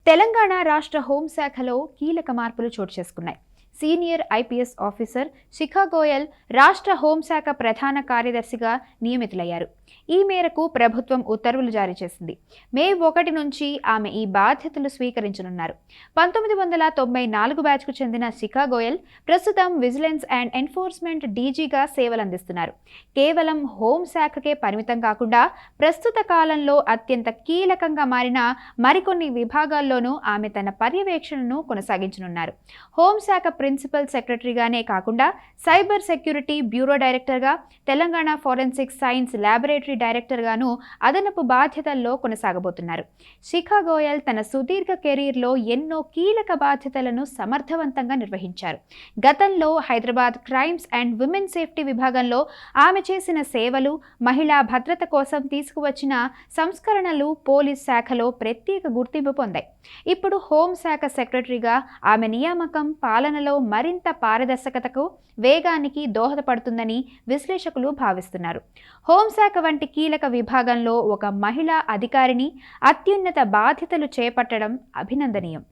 తెలంగాణ రాష్ట్ర హోంశాఖలో కీలక మార్పులు చోటు చేసుకున్నాయి. సీనియర్ ఐపీఎస్ ఆఫీసర్ శిఖా గోయల్ రాష్ట్ర హోంశాఖ ప్రధాన కార్యదర్శిగా నియమితులయ్యారు. ఈ మేరకు ప్రభుత్వం ఉత్తర్వులు జారీ చేసింది. మే 1 నుంచి ఆమె ఈ బాధ్యతలు స్వీకరించనున్నారు. 1994 బ్యాచ్కు చెందిన శిఖా గోయల్ ప్రస్తుతం విజిలెన్స్ అండ్ ఎన్ఫోర్స్మెంట్ డీజీగా సేవలందిస్తున్నారు. కేవలం హోంశాఖకే పరిమితం కాకుండా ప్రస్తుత కాలంలో అత్యంత కీలకంగా మారిన మరికొన్ని విభాగాల్లోనూ ఆమె తన పర్యవేక్షణను కొనసాగించనున్నారు. హోంశాఖ ప్రిన్సిపల్ సెక్రటరీగానే కాకుండా సైబర్ సెక్యూరిటీ బ్యూరో డైరెక్టర్గా, తెలంగాణ ఫోరెన్సిక్ సైన్స్ ల్యాబొరేటరీ డైరెక్టర్గాను అదనపు బాధ్యతల్లో కొనసాగబోతున్నారు. శిఖా గోయల్ తన సుదీర్ఘ కెరీర్లో ఎన్నో కీలక బాధ్యతలను సమర్థవంతంగా నిర్వహించారు. గతంలో Hyderabad crimes and women safety విభాగంలో ఆమె చేసిన సేవలు, మహిళా భద్రత కోసం తీసుకువచ్చిన సంస్కరణలు పోలీస్ శాఖలో ప్రత్యేక గుర్తింపు పొందాయి. ఇప్పుడు హోంశాఖ సెక్రటరీగా ఆమె నియామకం పాలనలో మరింత పారదర్శకతకు, వేగానికి దోహదపడుతుందని విశ్లేషకులు భావిస్తున్నారు. హోంశాఖ వంటి కీలక విభాగంలో ఒక మహిళా అధికారిని అత్యున్నత బాధ్యతలు చేపట్టడం అభినందనీయం.